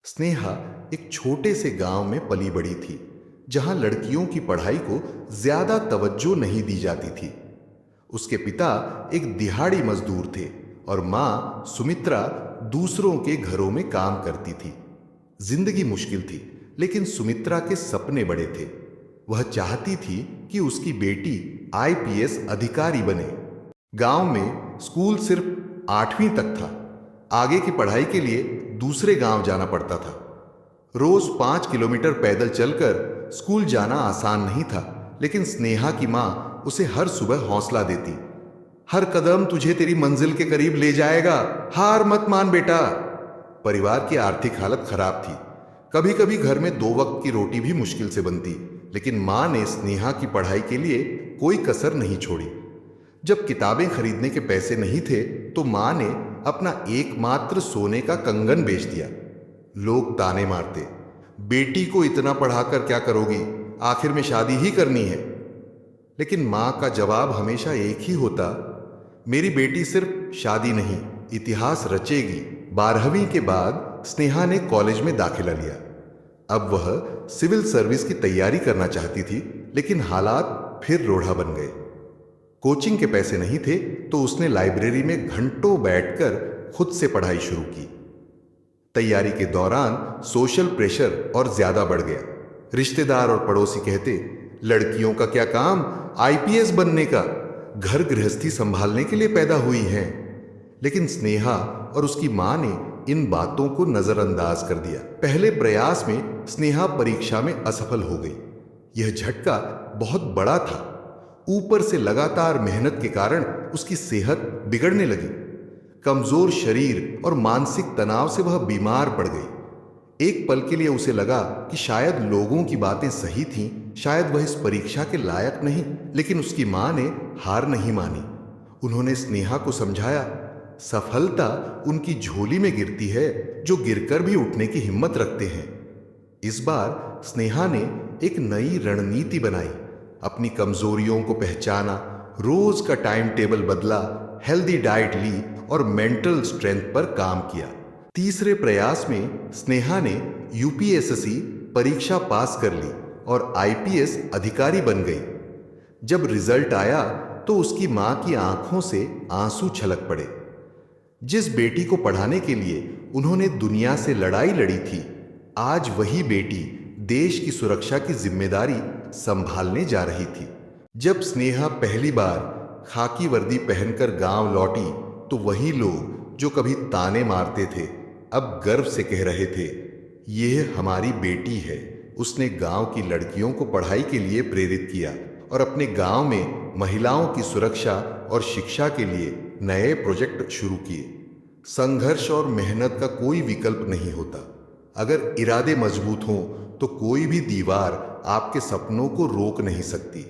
स्नेहा एक छोटे से गांव में पली बड़ी थी, जहां लड़कियों की पढ़ाई को ज्यादा तवज्जो नहीं दी जाती थी। उसके पिता एक दिहाड़ी मजदूर थे और मां सुमित्रा दूसरों के घरों में काम करती थी। जिंदगी मुश्किल थी, लेकिन सुमित्रा के सपने बड़े थे। वह चाहती थी कि उसकी बेटी आईपीएस अधिकारी बने। गांव में स्कूल सिर्फ 8वीं तक था। आगे की पढ़ाई के लिए दूसरे गांव जाना पड़ता था। रोज 5 किलोमीटर पैदल चलकर स्कूल जाना आसान नहीं था, लेकिन स्नेहा की मां उसे हर सुबह हौसला देती। हर कदम तुझे तेरी मंजिल के करीब ले जाएगा, हार मत मान बेटा। परिवार की आर्थिक हालत खराब थी। कभी कभी घर में 2 वक्त की रोटी भी मुश्किल से बनती, लेकिन मां ने स्नेहा की पढ़ाई के लिए कोई कसर नहीं छोड़ी। जब किताबें खरीदने के पैसे नहीं थे, तो मां ने अपना एकमात्र सोने का कंगन बेच दिया। लोग ताने मारते, बेटी को इतना पढ़ाकर क्या करोगी, आखिर में शादी ही करनी है। लेकिन मां का जवाब हमेशा एक ही होता, मेरी बेटी सिर्फ शादी नहीं, इतिहास रचेगी। 12वीं के बाद स्नेहा ने कॉलेज में दाखिला लिया। अब वह सिविल सर्विस की तैयारी करना चाहती थी, लेकिन हालात फिर रोड़ा बन गए। कोचिंग के पैसे नहीं थे, तो उसने लाइब्रेरी में घंटों बैठकर खुद से पढ़ाई शुरू की। तैयारी के दौरान सोशल प्रेशर और ज्यादा बढ़ गया। रिश्तेदार और पड़ोसी कहते, लड़कियों का क्या काम आईपीएस बनने का, घर गृहस्थी संभालने के लिए पैदा हुई हैं। लेकिन स्नेहा और उसकी मां ने इन बातों को नजरअंदाज कर दिया। पहले प्रयास में स्नेहा परीक्षा में असफल हो गई। यह झटका बहुत बड़ा था। ऊपर से लगातार मेहनत के कारण उसकी सेहत बिगड़ने लगी। कमजोर शरीर और मानसिक तनाव से वह बीमार पड़ गई। एक पल के लिए उसे लगा कि शायद लोगों की बातें सही थीं, शायद वह इस परीक्षा के लायक नहीं। लेकिन उसकी मां ने हार नहीं मानी। उन्होंने स्नेहा को समझाया, सफलता उनकी झोली में गिरती है जो गिरकर भी उठने की हिम्मत रखते हैं। इस बार स्नेहा ने एक नई रणनीति बनाई। अपनी कमजोरियों को पहचाना, रोज का टाइम टेबल बदला, हेल्दी डाइट ली और मेंटल स्ट्रेंथ पर काम किया। तीसरे प्रयास में स्नेहा ने यूपीएससी परीक्षा पास कर ली और आईपीएस अधिकारी बन गई। जब रिजल्ट आया तो उसकी मां की आंखों से आंसू छलक पड़े। जिस बेटी को पढ़ाने के लिए उन्होंने दुनिया से लड़ाई लड़ी थी, आज वही बेटी देश की सुरक्षा की जिम्मेदारी संभालने जा रही थी। जब स्नेहा पहली बार खाकी वर्दी पहनकर गांव लौटी, तो वही लोग जो कभी ताने मारते थे, अब गर्व से कह रहे थे, यह हमारी बेटी है। उसने गांव की लड़कियों को पढ़ाई के लिए प्रेरित किया और अपने गांव में महिलाओं की सुरक्षा और शिक्षा के लिए नए प्रोजेक्ट शुरू किए। संघर्ष और मेहनत का कोई विकल्प नहीं होता। अगर इरादे मजबूत हों तो कोई भी दीवार आपके सपनों को रोक नहीं सकती।